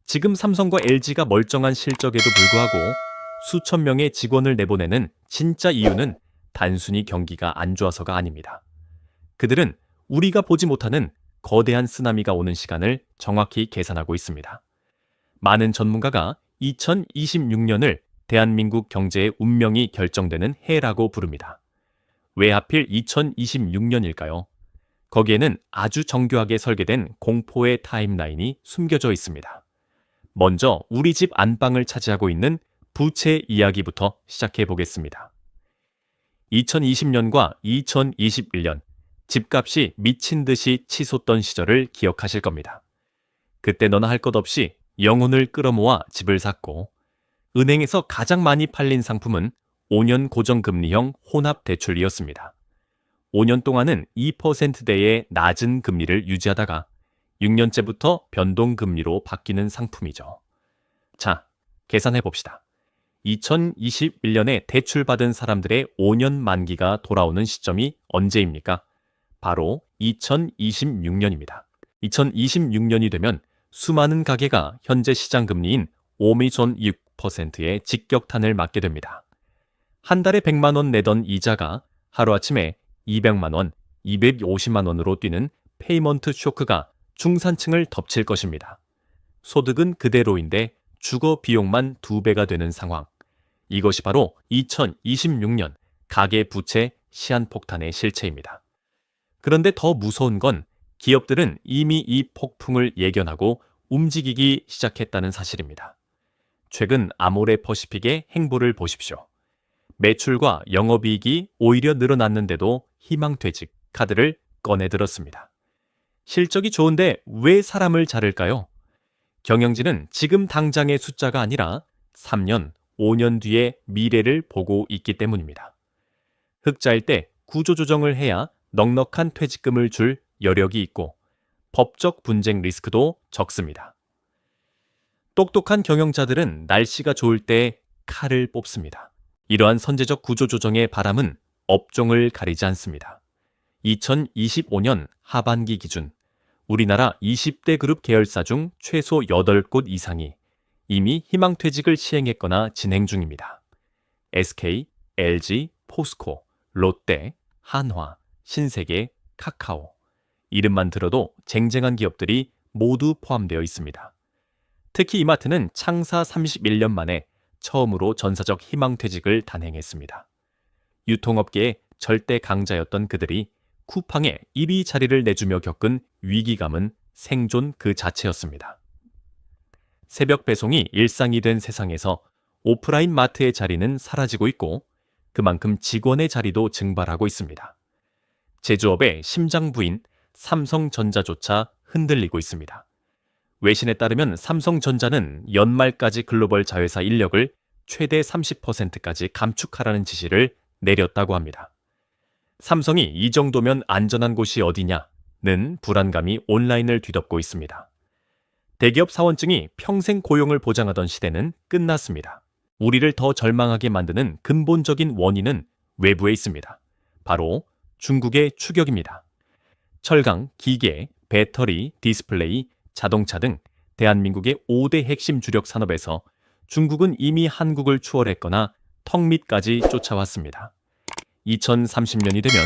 지금 삼성과 LG가 멀쩡한 실적에도 불구하고 수천 명의 직원을 내보내는 진짜 이유는 단순히 경기가 안 좋아서가 아닙니다. 그들은 우리가 보지 못하는 거대한 쓰나미가 오는 시간을 정확히 계산하고 있습니다. 많은 전문가가 2026년을 대한민국 경제의 운명이 결정되는 해라고 부릅니다. 왜 하필 2026년일까요? 거기에는 아주 정교하게 설계된 공포의 타임라인이 숨겨져 있습니다. 먼저 우리 집 안방을 차지하고 있는 부채 이야기부터 시작해 보겠습니다. 2020년과 2021년 집값이 미친 듯이 치솟던 시절을 기억하실 겁니다. 그때 너나 할 것 없이 영혼을 끌어모아 집을 샀고 은행에서 가장 많이 팔린 상품은 5년 고정금리형 혼합대출이었습니다. 5년 동안은 2%대의 낮은 금리를 유지하다가 6년째부터 변동금리로 바뀌는 상품이죠. 자, 계산해 봅시다. 2021년에 대출받은 사람들의 5년 만기가 돌아오는 시점이 언제입니까? 바로 2026년입니다. 2026년이 되면 수많은 가게가 현재 시장 금리인 오미존 6%의 직격탄을 맞게 됩니다. 한 달에 100만 원 내던 이자가 하루아침에 200만 원, 250만 원으로 뛰는 페이먼트 쇼크가 중산층을 덮칠 것입니다. 소득은 그대로인데 주거 비용만 2배가 되는 상황. 이것이 바로 2026년 가계 부채 시한폭탄의 실체입니다. 그런데 더 무서운 건 기업들은 이미 이 폭풍을 예견하고 움직이기 시작했다는 사실입니다. 최근 아모레퍼시픽의 행보를 보십시오. 매출과 영업이익이 오히려 늘어났는데도 희망퇴직 카드를 꺼내들었습니다. 실적이 좋은데 왜 사람을 자를까요? 경영진은 지금 당장의 숫자가 아니라 3년, 5년 뒤의 미래를 보고 있기 때문입니다. 흑자일 때 구조조정을 해야 넉넉한 퇴직금을 줄 여력이 있고 법적 분쟁 리스크도 적습니다. 똑똑한 경영자들은 날씨가 좋을 때 칼을 뽑습니다. 이러한 선제적 구조조정의 바람은 업종을 가리지 않습니다. 2025년 하반기 기준 우리나라 20대 그룹 계열사 중 최소 8곳 이상이 이미 희망퇴직을 시행했거나 진행 중입니다. SK, LG, 포스코, 롯데, 한화, 신세계, 카카오. 이름만 들어도 쟁쟁한 기업들이 모두 포함되어 있습니다. 특히 이마트는 창사 31년 만에 처음으로 전사적 희망퇴직을 단행했습니다. 유통업계의 절대 강자였던 그들이 쿠팡에 1위 자리를 내주며 겪은 위기감은 생존 그 자체였습니다. 새벽 배송이 일상이 된 세상에서 오프라인 마트의 자리는 사라지고 있고 그만큼 직원의 자리도 증발하고 있습니다. 제조업의 심장부인 삼성전자조차 흔들리고 있습니다. 외신에 따르면 삼성전자는 연말까지 글로벌 자회사 인력을 최대 30%까지 감축하라는 지시를 내렸다고 합니다. 삼성이 이 정도면 안전한 곳이 어디냐는 불안감이 온라인을 뒤덮고 있습니다. 대기업 사원증이 평생 고용을 보장하던 시대는 끝났습니다. 우리를 더 절망하게 만드는 근본적인 원인은 외부에 있습니다. 바로 중국의 추격입니다. 철강, 기계, 배터리, 디스플레이, 자동차 등 대한민국의 5대 핵심 주력 산업에서 중국은 이미 한국을 추월했거나 턱 밑까지 쫓아왔습니다. 2030년이 되면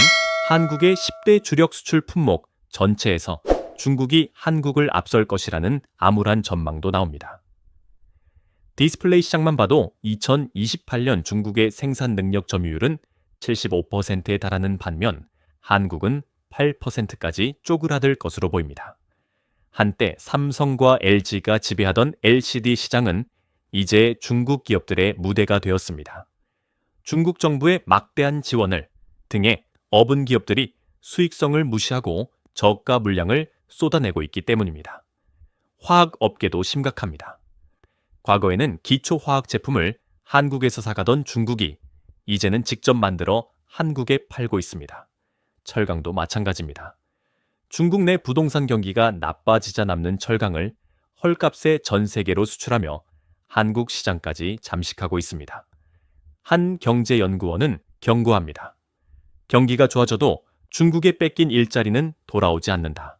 한국의 10대 주력 수출 품목 전체에서 중국이 한국을 앞설 것이라는 암울한 전망도 나옵니다. 디스플레이 시장만 봐도 2028년 중국의 생산 능력 점유율은 75%에 달하는 반면 한국은 8%까지 쪼그라들 것으로 보입니다. 한때 삼성과 LG가 지배하던 LCD 시장은 이제 중국 기업들의 무대가 되었습니다. 중국 정부의 막대한 지원을 등에 어분 기업들이 수익성을 무시하고 저가 물량을 쏟아내고 있기 때문입니다. 화학업계도 심각합니다. 과거에는 기초화학 제품을 한국에서 사가던 중국이 이제는 직접 만들어 한국에 팔고 있습니다. 철강도 마찬가지입니다. 중국 내 부동산 경기가 나빠지자 남는 철강을 헐값에 전 세계로 수출하며 한국 시장까지 잠식하고 있습니다. 한 경제연구원은 경고합니다. 경기가 좋아져도 중국에 뺏긴 일자리는 돌아오지 않는다.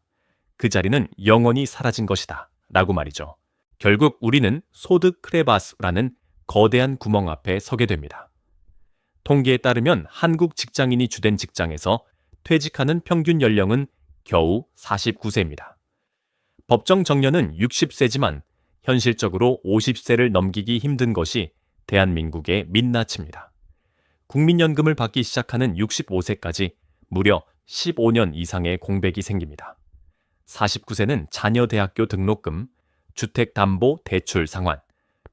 그 자리는 영원히 사라진 것이다. 라고 말이죠. 결국 우리는 소득 크레바스라는 거대한 구멍 앞에 서게 됩니다. 통계에 따르면 한국 직장인이 주된 직장에서 퇴직하는 평균 연령은 겨우 49세입니다. 법정 정년은 60세지만 현실적으로 50세를 넘기기 힘든 것이 대한민국의 민낯입니다. 국민연금을 받기 시작하는 65세까지 무려 15년 이상의 공백이 생깁니다. 49세는 자녀 대학교 등록금, 주택담보대출 상환,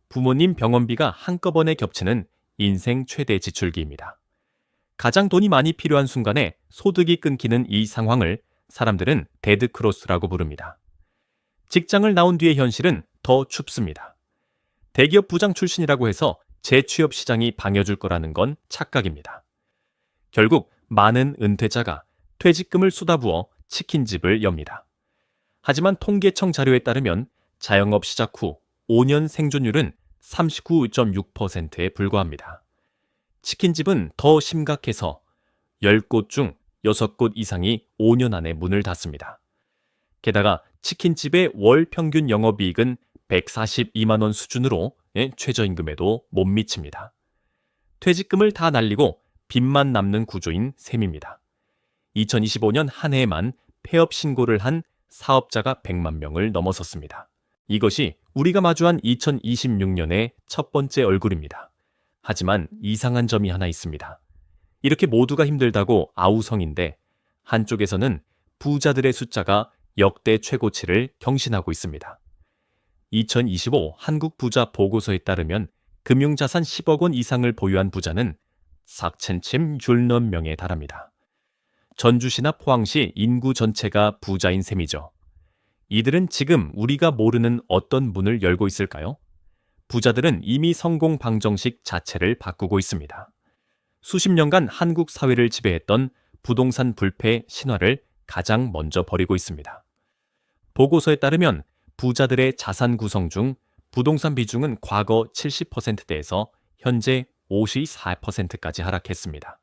부모님 병원비가 한꺼번에 겹치는 인생 최대 지출기입니다. 가장 돈이 많이 필요한 순간에 소득이 끊기는 이 상황을 사람들은 데드크로스라고 부릅니다. 직장을 나온 뒤의 현실은 더 춥습니다. 대기업 부장 출신이라고 해서 재취업 시장이 방해줄 거라는 건 착각입니다. 결국 많은 은퇴자가 퇴직금을 쏟아부어 치킨집을 엽니다. 하지만 통계청 자료에 따르면 자영업 시작 후 5년 생존율은 39.6%에 불과합니다. 치킨집은 더 심각해서 10곳 중 6곳 이상이 5년 안에 문을 닫습니다. 게다가 치킨집의 월 평균 영업이익은 142만 원 수준으로 최저임금에도 못 미칩니다. 퇴직금을 다 날리고 빚만 남는 구조인 셈입니다. 2025년 한 해에만 폐업 신고를 한 사업자가 100만 명을 넘어섰습니다. 이것이 우리가 마주한 2026년의 첫 번째 얼굴입니다. 하지만 이상한 점이 하나 있습니다. 이렇게 모두가 힘들다고 아우성인데 한쪽에서는 부자들의 숫자가 역대 최고치를 경신하고 있습니다. 2025 한국 부자 보고서에 따르면 금융자산 10억 원 이상을 보유한 부자는 4,000점 명에 달합니다. 전주시나 포항시 인구 전체가 부자인 셈이죠. 이들은 지금 우리가 모르는 어떤 문을 열고 있을까요? 부자들은 이미 성공 방정식 자체를 바꾸고 있습니다. 수십 년간 한국 사회를 지배했던 부동산 불패 신화를 가장 먼저 버리고 있습니다. 보고서에 따르면 부자들의 자산 구성 중 부동산 비중은 과거 70%대에서 현재 54%까지 하락했습니다.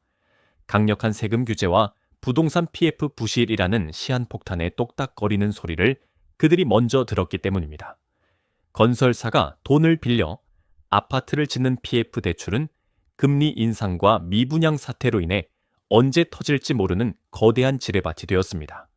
강력한 세금 규제와 부동산 PF 부실이라는 시한폭탄의 똑딱거리는 소리를 그들이 먼저 들었기 때문입니다. 건설사가 돈을 빌려 아파트를 짓는 PF 대출은 금리 인상과 미분양 사태로 인해 언제 터질지 모르는 거대한 지뢰밭이 되었습니다.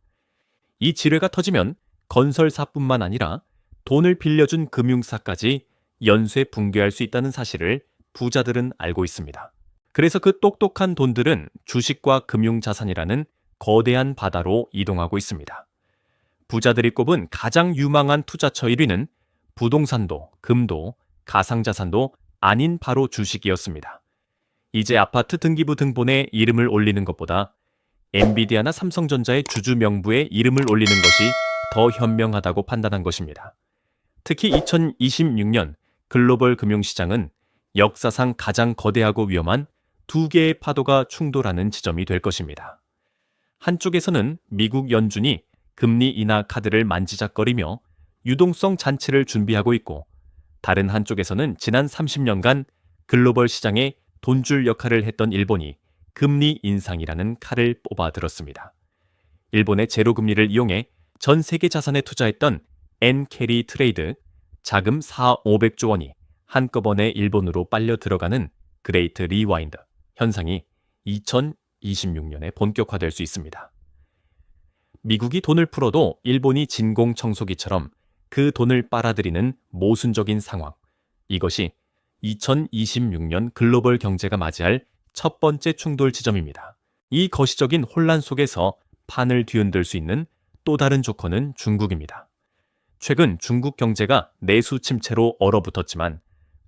이 지뢰가 터지면 건설사뿐만 아니라 돈을 빌려준 금융사까지 연쇄 붕괴할 수 있다는 사실을 부자들은 알고 있습니다. 그래서 그 똑똑한 돈들은 주식과 금융자산이라는 거대한 바다로 이동하고 있습니다. 부자들이 꼽은 가장 유망한 투자처 1위는 부동산도, 금도, 가상자산도 아닌 바로 주식이었습니다. 이제 아파트 등기부 등본에 이름을 올리는 것보다 엔비디아나 삼성전자의 주주 명부에 이름을 올리는 것이 더 현명하다고 판단한 것입니다. 특히 2026년 글로벌 금융시장은 역사상 가장 거대하고 위험한 두 개의 파도가 충돌하는 지점이 될 것입니다. 한쪽에서는 미국 연준이 금리 인하 카드를 만지작거리며 유동성 잔치를 준비하고 있고 다른 한쪽에서는 지난 30년간 글로벌 시장에 돈줄 역할을 했던 일본이 금리 인상이라는 칼을 뽑아들었습니다. 일본의 제로금리를 이용해 전 세계 자산에 투자했던 엔캐리 트레이드, 자금 500조 원이 한꺼번에 일본으로 빨려 들어가는 그레이트 리와인드 현상이 2026년에 본격화될 수 있습니다. 미국이 돈을 풀어도 일본이 진공청소기처럼 그 돈을 빨아들이는 모순적인 상황. 이것이 2026년 글로벌 경제가 맞이할 첫 번째 충돌 지점입니다. 이 거시적인 혼란 속에서 판을 뒤흔들 수 있는 또 다른 조커는 중국입니다. 최근 중국 경제가 내수 침체로 얼어붙었지만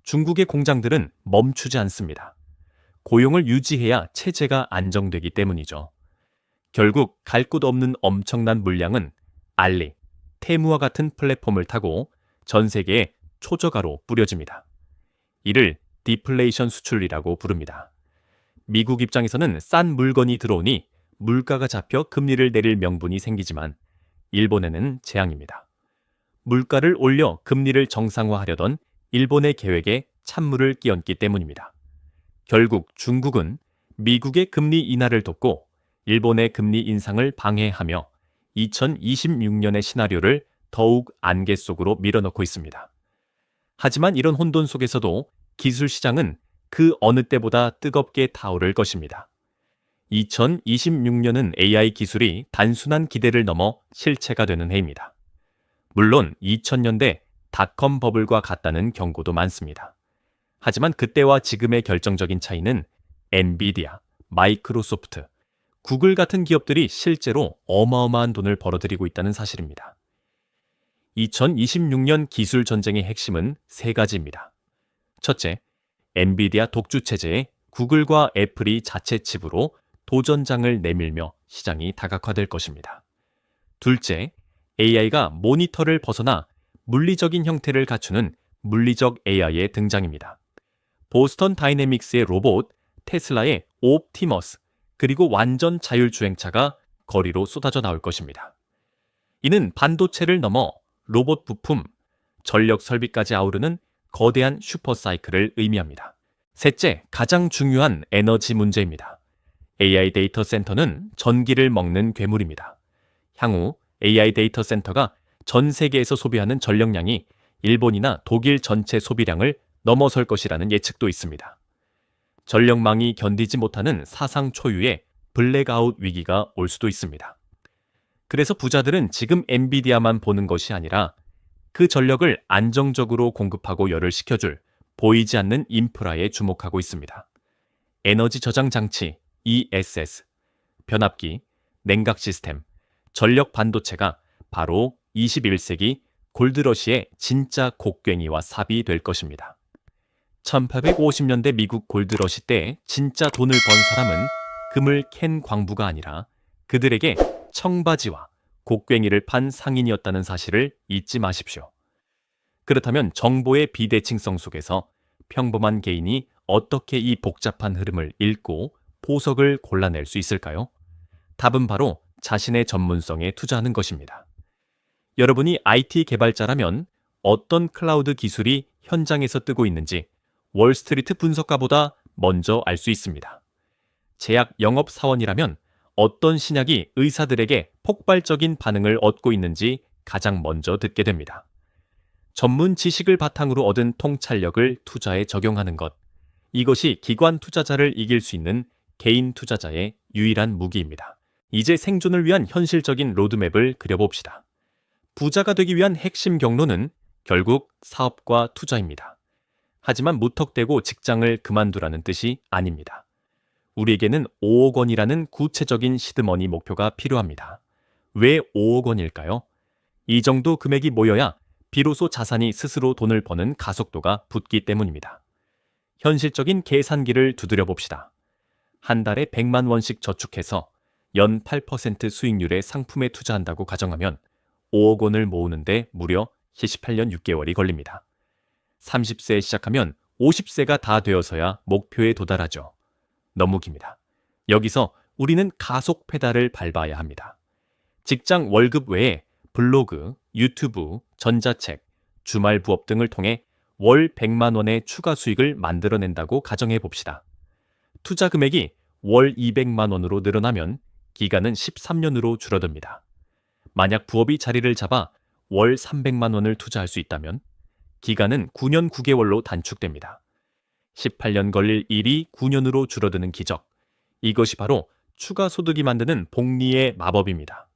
중국의 공장들은 멈추지 않습니다. 고용을 유지해야 체제가 안정되기 때문이죠. 결국 갈 곳 없는 엄청난 물량은 알리, 테무와 같은 플랫폼을 타고 전 세계에 초저가로 뿌려집니다. 이를 디플레이션 수출이라고 부릅니다. 미국 입장에서는 싼 물건이 들어오니 물가가 잡혀 금리를 내릴 명분이 생기지만 일본에는 재앙입니다. 물가를 올려 금리를 정상화하려던 일본의 계획에 찬물을 끼얹기 때문입니다. 결국 중국은 미국의 금리 인하를 돕고 일본의 금리 인상을 방해하며 2026년의 시나리오를 더욱 안개 속으로 밀어넣고 있습니다. 하지만 이런 혼돈 속에서도 기술 시장은 그 어느 때보다 뜨겁게 타오를 것입니다. 2026년은 AI 기술이 단순한 기대를 넘어 실체가 되는 해입니다. 물론 2000년대 닷컴 버블과 같다는 경고도 많습니다. 하지만 그때와 지금의 결정적인 차이는 엔비디아, 마이크로소프트, 구글 같은 기업들이 실제로 어마어마한 돈을 벌어들이고 있다는 사실입니다. 2026년 기술 전쟁의 핵심은 세 가지입니다. 첫째, 엔비디아 독주 체제에 구글과 애플이 자체 칩으로 도전장을 내밀며 시장이 다각화될 것입니다. 둘째, AI가 모니터를 벗어나 물리적인 형태를 갖추는 물리적 AI의 등장입니다. 보스턴 다이내믹스의 로봇, 테슬라의 옵티머스, 그리고 완전 자율주행차가 거리로 쏟아져 나올 것입니다. 이는 반도체를 넘어 로봇 부품, 전력 설비까지 아우르는 거대한 슈퍼사이클을 의미합니다. 셋째, 가장 중요한 에너지 문제입니다. AI 데이터 센터는 전기를 먹는 괴물입니다. 향후 AI 데이터 센터가 전 세계에서 소비하는 전력량이 일본이나 독일 전체 소비량을 넘어설 것이라는 예측도 있습니다. 전력망이 견디지 못하는 사상 초유의 블랙아웃 위기가 올 수도 있습니다. 그래서 부자들은 지금 엔비디아만 보는 것이 아니라 그 전력을 안정적으로 공급하고 열을 식혀줄 보이지 않는 인프라에 주목하고 있습니다. 에너지 저장 장치, ESS, 변압기, 냉각 시스템, 전력 반도체가 바로 21세기 골드러시의 진짜 곡괭이와 삽이 될 것입니다. 1850년대 미국 골드러시 때 진짜 돈을 번 사람은 금을 캔 광부가 아니라 그들에게 청바지와 곡괭이를 판 상인이었다는 사실을 잊지 마십시오. 그렇다면 정보의 비대칭성 속에서 평범한 개인이 어떻게 이 복잡한 흐름을 읽고 보석을 골라낼 수 있을까요? 답은 바로 자신의 전문성에 투자하는 것입니다. 여러분이 IT 개발자라면 어떤 클라우드 기술이 현장에서 뜨고 있는지 월스트리트 분석가보다 먼저 알 수 있습니다. 제약 영업사원이라면 어떤 신약이 의사들에게 폭발적인 반응을 얻고 있는지 가장 먼저 듣게 됩니다. 전문 지식을 바탕으로 얻은 통찰력을 투자에 적용하는 것. 이것이 기관 투자자를 이길 수 있는 개인 투자자의 유일한 무기입니다. 이제 생존을 위한 현실적인 로드맵을 그려봅시다. 부자가 되기 위한 핵심 경로는 결국 사업과 투자입니다. 하지만 무턱대고 직장을 그만두라는 뜻이 아닙니다. 우리에게는 5억 원이라는 구체적인 시드머니 목표가 필요합니다. 왜 5억 원일까요? 이 정도 금액이 모여야 비로소 자산이 스스로 돈을 버는 가속도가 붙기 때문입니다. 현실적인 계산기를 두드려 봅시다. 한 달에 100만 원씩 저축해서 연 8% 수익률의 상품에 투자한다고 가정하면 5억 원을 모으는데 무려 78년 6개월이 걸립니다. 30세에 시작하면 50세가 다 되어서야 목표에 도달하죠. 너무 깁니다. 여기서 우리는 가속 페달을 밟아야 합니다. 직장 월급 외에 블로그, 유튜브, 전자책, 주말 부업 등을 통해 월 100만 원의 추가 수익을 만들어낸다고 가정해 봅시다. 투자 금액이 월 200만 원으로 늘어나면 기간은 13년으로 줄어듭니다. 만약 부업이 자리를 잡아 월 300만 원을 투자할 수 있다면 기간은 9년 9개월로 단축됩니다. 18년 걸릴 일이 9년으로 줄어드는 기적. 이것이 바로 추가 소득이 만드는 복리의 마법입니다.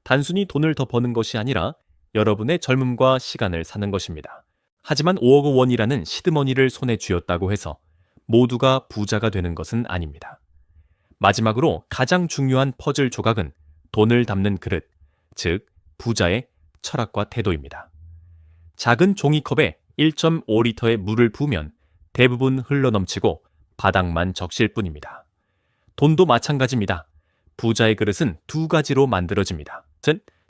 단순히 돈을 더 버는 것이 아니라 여러분의 젊음과 시간을 사는 것입니다. 하지만 5억 원이라는 시드머니를 손에 쥐었다고 해서 모두가 부자가 되는 것은 아닙니다. 마지막으로 가장 중요한 퍼즐 조각은 돈을 담는 그릇, 즉 부자의 철학과 태도입니다. 작은 종이컵에 1.5리터의 물을 부으면 대부분 흘러넘치고 바닥만 적실 뿐입니다. 돈도 마찬가지입니다. 부자의 그릇은 두 가지로 만들어집니다.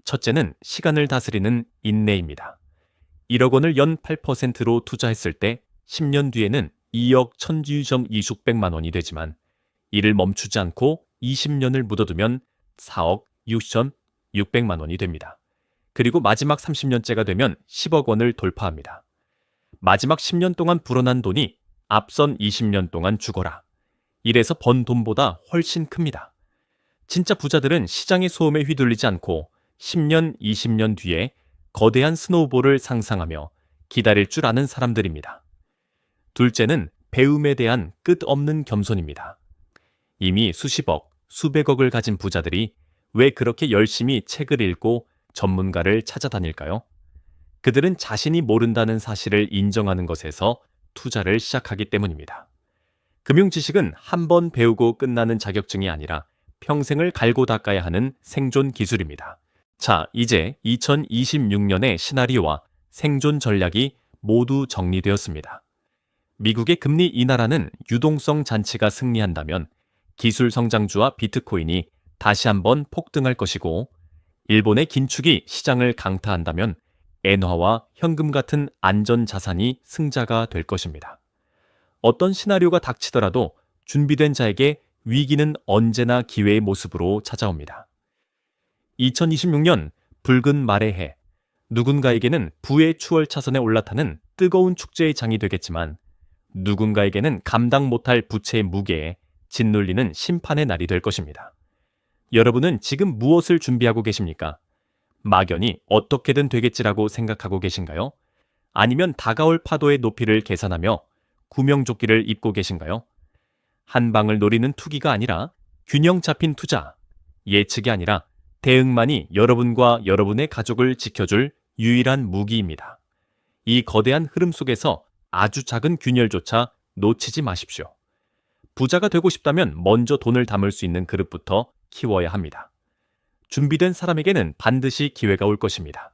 첫째는 시간을 다스리는 인내입니다. 1억 원을 연 8%로 투자했을 때 10년 뒤에는 2억 1,200만 원이 되지만 이를 멈추지 않고 20년을 묻어두면 4억 6,600만 원이 됩니다. 그리고 마지막 30년째가 되면 10억 원을 돌파합니다. 마지막 10년 동안 불어난 돈이 앞선 20년 동안 죽어라. 이래서 번 돈보다 훨씬 큽니다. 진짜 부자들은 시장의 소음에 휘둘리지 않고 10년, 20년 뒤에 거대한 스노우볼을 상상하며 기다릴 줄 아는 사람들입니다. 둘째는 배움에 대한 끝없는 겸손입니다. 이미 수십억, 수백억을 가진 부자들이 왜 그렇게 열심히 책을 읽고 전문가를 찾아다닐까요? 그들은 자신이 모른다는 사실을 인정하는 것에서 투자를 시작하기 때문입니다. 금융 지식은 한 번 배우고 끝나는 자격증이 아니라 평생을 갈고 닦아야 하는 생존 기술입니다. 자, 이제 2026년의 시나리오와 생존 전략이 모두 정리되었습니다. 미국의 금리 인하라는 유동성 잔치가 승리한다면 기술 성장주와 비트코인이 다시 한번 폭등할 것이고, 일본의 긴축이 시장을 강타한다면 엔화와 현금 같은 안전 자산이 승자가 될 것입니다. 어떤 시나리오가 닥치더라도 준비된 자에게 위기는 언제나 기회의 모습으로 찾아옵니다. 2026년 붉은 말의 해, 누군가에게는 부의 추월 차선에 올라타는 뜨거운 축제의 장이 되겠지만, 누군가에게는 감당 못할 부채의 무게에 짓눌리는 심판의 날이 될 것입니다. 여러분은 지금 무엇을 준비하고 계십니까? 막연히 어떻게든 되겠지라고 생각하고 계신가요? 아니면 다가올 파도의 높이를 계산하며 구명조끼를 입고 계신가요? 한 방을 노리는 투기가 아니라 균형 잡힌 투자, 예측이 아니라 대응만이 여러분과 여러분의 가족을 지켜줄 유일한 무기입니다. 이 거대한 흐름 속에서 아주 작은 균열조차 놓치지 마십시오. 부자가 되고 싶다면 먼저 돈을 담을 수 있는 그릇부터 키워야 합니다. 준비된 사람에게는 반드시 기회가 올 것입니다.